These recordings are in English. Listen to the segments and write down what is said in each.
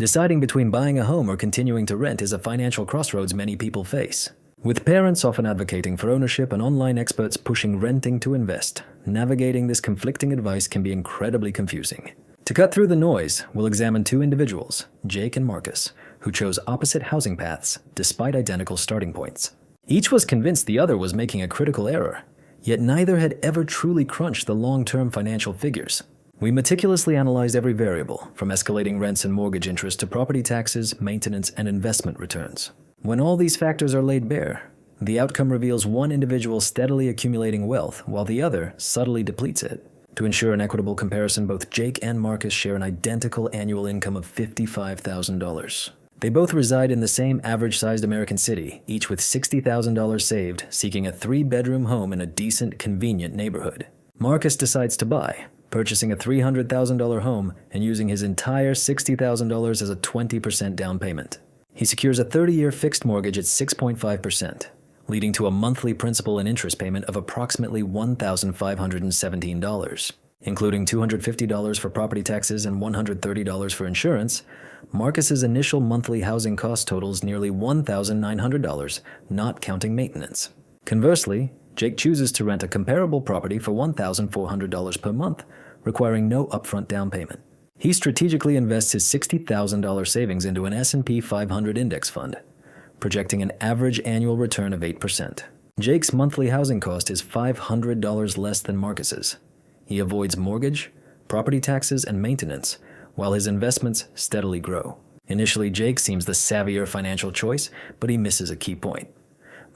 Deciding between buying a home or continuing to rent is a financial crossroads many people face. With parents often advocating for ownership and online experts pushing renting to invest, navigating this conflicting advice can be incredibly confusing. To cut through the noise, we'll examine two individuals, Jake and Marcus, who chose opposite housing paths despite identical starting points. Each was convinced the other was making a critical error, yet neither had ever truly crunched the long-term financial figures. We meticulously analyzed every variable, from escalating rents and mortgage interest to property taxes, maintenance, and investment returns. When all these factors are laid bare, the outcome reveals one individual steadily accumulating wealth while the other subtly depletes it. To ensure an equitable comparison, both Jake and Marcus share an identical annual income of $55,000. They both reside in the same average-sized American city, each with $60,000 saved, seeking a 3-bedroom home in a decent, convenient neighborhood. Marcus decides to buy, purchasing a $300,000 home and using his entire $60,000 as a 20% down payment. He secures a 30-year fixed mortgage at 6.5%, leading to a monthly principal and interest payment of approximately $1,517. Including $250 for property taxes and $130 for insurance, Marcus's initial monthly housing cost totals nearly $1,900, not counting maintenance. Conversely, Jake chooses to rent a comparable property for $1,400 per month, requiring no upfront down payment. He strategically invests his $60,000 savings into an S&P 500 index fund, projecting an average annual return of 8%. Jake's monthly housing cost is $500 less than Marcus's. He avoids mortgage, property taxes, and maintenance, while his investments steadily grow. Initially, Jake seems the savvier financial choice, but he misses a key point.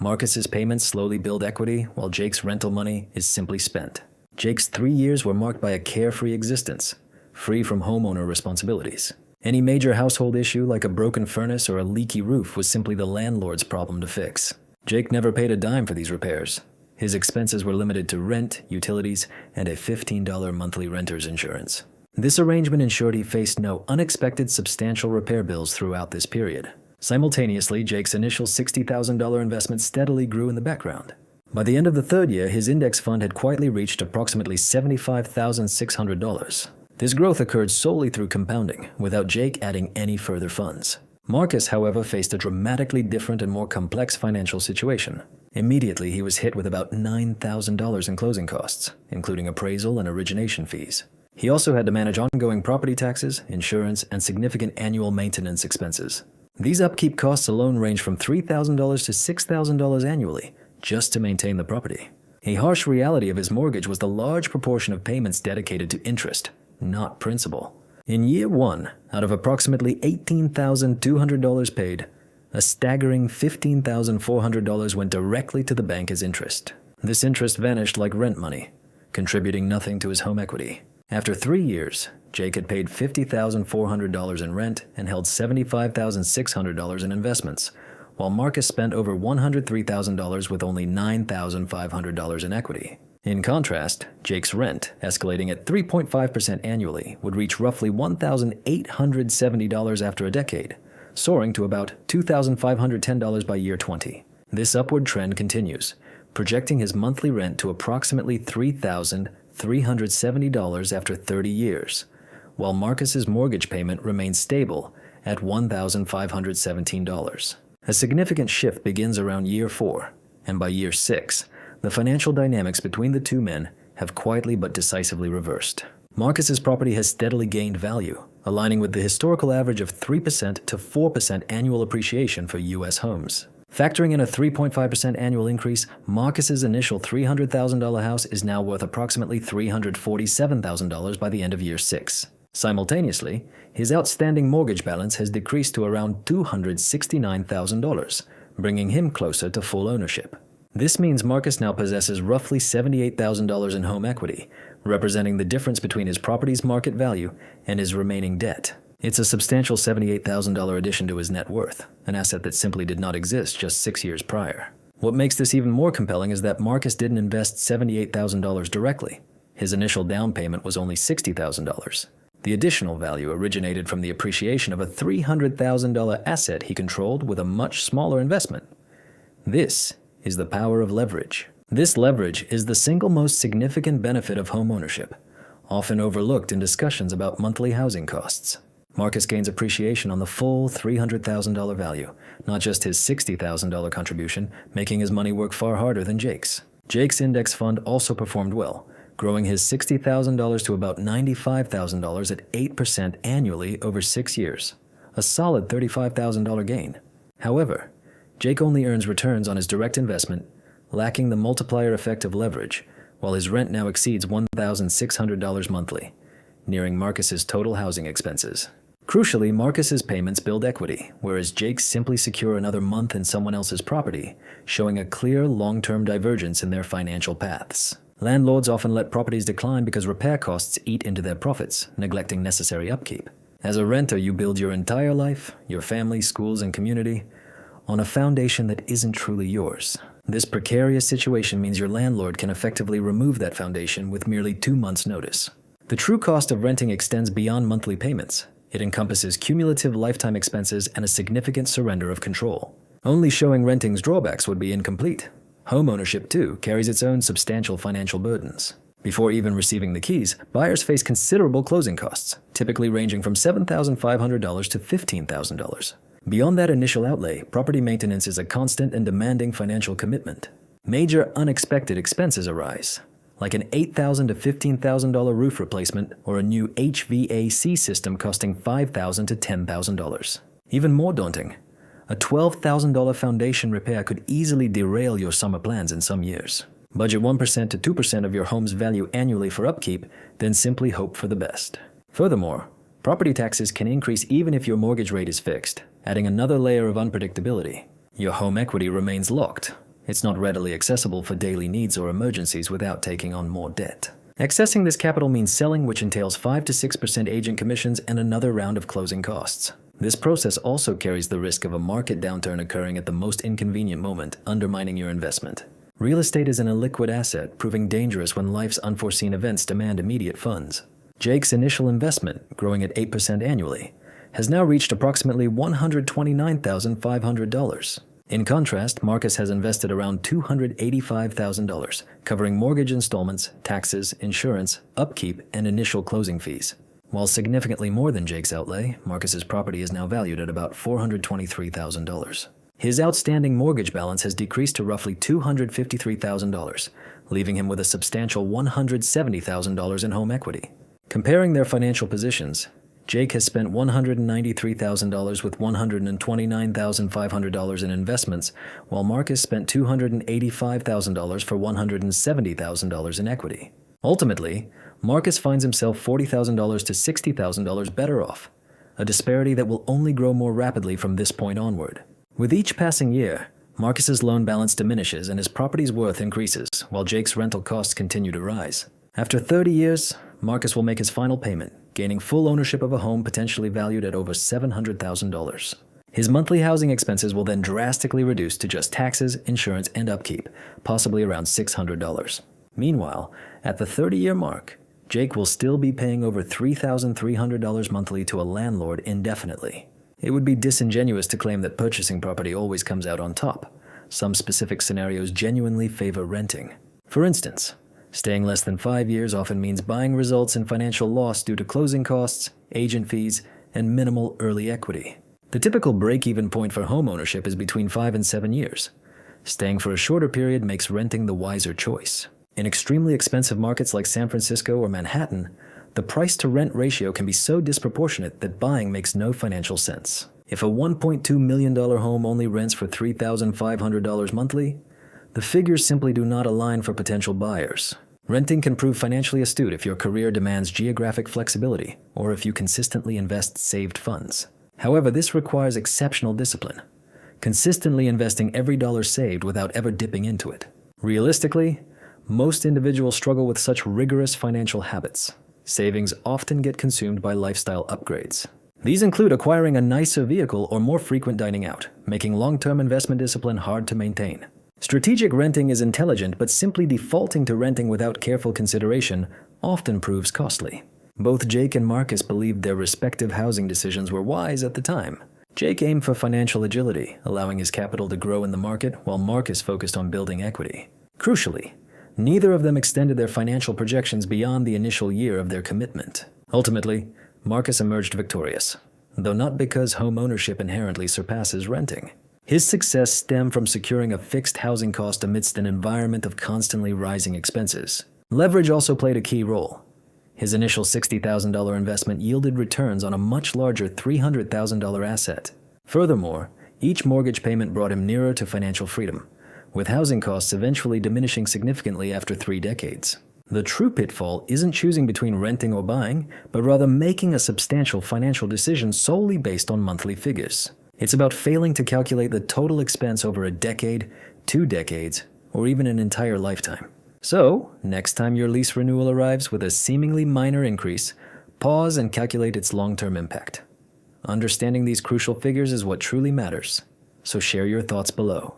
Marcus's payments slowly build equity, while Jake's rental money is simply spent. Jake's 3 years were marked by a carefree existence, free from homeowner responsibilities. Any major household issue like a broken furnace or a leaky roof was simply the landlord's problem to fix. Jake never paid a dime for these repairs. His expenses were limited to rent, utilities, and a $15 monthly renter's insurance. This arrangement ensured he faced no unexpected substantial repair bills throughout this period. Simultaneously, Jake's initial $60,000 investment steadily grew in the background. By the end of the third year, his index fund had quietly reached approximately $75,600. This growth occurred solely through compounding, without Jake adding any further funds. Marcus, however, faced a dramatically different and more complex financial situation. Immediately, he was hit with about $9,000 in closing costs, including appraisal and origination fees. He also had to manage ongoing property taxes, insurance, and significant annual maintenance expenses. These upkeep costs alone range from $3,000 to $6,000 annually, just to maintain the property. A harsh reality of his mortgage was the large proportion of payments dedicated to interest, not principal. In year one, out of approximately $18,200 paid, a staggering $15,400 went directly to the bank as interest. This interest vanished like rent money, contributing nothing to his home equity. After 3 years, Jake had paid $50,400 in rent and held $75,600 in investments, while Marcus spent over $103,000 with only $9,500 in equity. In contrast, Jake's rent, escalating at 3.5% annually, would reach roughly $1,870 after a decade, soaring to about $2,510 by year 20. This upward trend continues, projecting his monthly rent to approximately $3,370 after 30 years, while Marcus's mortgage payment remains stable at $1,517. A significant shift begins around year 4, and by year 6, the financial dynamics between the two men have quietly but decisively reversed. Marcus's property has steadily gained value, aligning with the historical average of 3% to 4% annual appreciation for U.S. homes. Factoring in a 3.5% annual increase, Marcus's initial $300,000 house is now worth approximately $347,000 by the end of year 6. Simultaneously, his outstanding mortgage balance has decreased to around $269,000, bringing him closer to full ownership. This means Marcus now possesses roughly $78,000 in home equity, representing the difference between his property's market value and his remaining debt. It's a substantial $78,000 addition to his net worth, an asset that simply did not exist just 6 years prior. What makes this even more compelling is that Marcus didn't invest $78,000 directly. His initial down payment was only $60,000. The additional value originated from the appreciation of a $300,000 asset he controlled with a much smaller investment. This is the power of leverage. This leverage is the single most significant benefit of homeownership, often overlooked in discussions about monthly housing costs. Marcus gains appreciation on the full $300,000 value, not just his $60,000 contribution, making his money work far harder than Jake's. Jake's index fund also performed well, growing his $60,000 to about $95,000 at 8% annually over 6 years, a solid $35,000 gain. However, Jake only earns returns on his direct investment, lacking the multiplier effect of leverage, while his rent now exceeds $1,600 monthly, nearing Marcus's total housing expenses. Crucially, Marcus's payments build equity, whereas Jake's simply secure another month in someone else's property, showing a clear long-term divergence in their financial paths. Landlords often let properties decline because repair costs eat into their profits, neglecting necessary upkeep. As a renter, you build your entire life, your family, schools, and community, on a foundation that isn't truly yours. This precarious situation means your landlord can effectively remove that foundation with merely 2 months' notice. The true cost of renting extends beyond monthly payments. It encompasses cumulative lifetime expenses and a significant surrender of control. Only showing renting's drawbacks would be incomplete. Homeownership, too, carries its own substantial financial burdens. Before even receiving the keys, buyers face considerable closing costs, typically ranging from $7,500 to $15,000. Beyond that initial outlay, property maintenance is a constant and demanding financial commitment. Major unexpected expenses arise, like an $8,000 to $15,000 roof replacement or a new HVAC system costing $5,000 to $10,000. Even more daunting, a $12,000 foundation repair could easily derail your summer plans in some years. Budget 1% to 2% of your home's value annually for upkeep, then simply hope for the best. Furthermore, property taxes can increase even if your mortgage rate is fixed, adding another layer of unpredictability. Your home equity remains locked. It's not readily accessible for daily needs or emergencies without taking on more debt. Accessing this capital means selling, which entails 5 to 6% agent commissions and another round of closing costs. This process also carries the risk of a market downturn occurring at the most inconvenient moment, undermining your investment. Real estate is an illiquid asset, proving dangerous when life's unforeseen events demand immediate funds. Jake's initial investment, growing at 8% annually, has now reached approximately $129,500. In contrast, Marcus has invested around $285,000, covering mortgage installments, taxes, insurance, upkeep, and initial closing fees. While significantly more than Jake's outlay, Marcus's property is now valued at about $423,000. His outstanding mortgage balance has decreased to roughly $253,000, leaving him with a substantial $170,000 in home equity. Comparing their financial positions, Jake has spent $193,000 with $129,500 in investments, while Marcus spent $285,000 for $170,000 in equity. Ultimately, Marcus finds himself $40,000 to $60,000 better off, a disparity that will only grow more rapidly from this point onward. With each passing year, Marcus's loan balance diminishes and his property's worth increases, while Jake's rental costs continue to rise. After 30 years, Marcus will make his final payment, gaining full ownership of a home potentially valued at over $700,000. His monthly housing expenses will then drastically reduce to just taxes, insurance, and upkeep, possibly around $600. Meanwhile, at the 30-year mark, Jake will still be paying over $3,300 monthly to a landlord indefinitely. It would be disingenuous to claim that purchasing property always comes out on top. Some specific scenarios genuinely favor renting. For instance, staying less than 5 years often means buying results in financial loss due to closing costs, agent fees, and minimal early equity. The typical break-even point for homeownership is between 5 and 7 years. Staying for a shorter period makes renting the wiser choice. In extremely expensive markets like San Francisco or Manhattan, the price-to-rent ratio can be so disproportionate that buying makes no financial sense. If a $1.2 million home only rents for $3,500 monthly, the figures simply do not align for potential buyers. Renting can prove financially astute if your career demands geographic flexibility or if you consistently invest saved funds. However, this requires exceptional discipline, consistently investing every dollar saved without ever dipping into it. Realistically, most individuals struggle with such rigorous financial habits. Savings often get consumed by lifestyle upgrades. These include acquiring a nicer vehicle or more frequent dining out, making long-term investment discipline hard to maintain. Strategic renting is intelligent, but simply defaulting to renting without careful consideration often proves costly. Both Jake and Marcus believed their respective housing decisions were wise at the time. Jake aimed for financial agility, allowing his capital to grow in the market, while Marcus focused on building equity. Crucially, neither of them extended their financial projections beyond the initial year of their commitment. Ultimately, Marcus emerged victorious, though not because homeownership inherently surpasses renting. His success stemmed from securing a fixed housing cost amidst an environment of constantly rising expenses. Leverage also played a key role. His initial $60,000 investment yielded returns on a much larger $300,000 asset. Furthermore, each mortgage payment brought him nearer to financial freedom, with housing costs eventually diminishing significantly after 3 decades. The true pitfall isn't choosing between renting or buying, but rather making a substantial financial decision solely based on monthly figures. It's about failing to calculate the total expense over a decade, 2 decades, or even an entire lifetime. So, next time your lease renewal arrives with a seemingly minor increase, pause and calculate its long-term impact. Understanding these crucial figures is what truly matters, so share your thoughts below.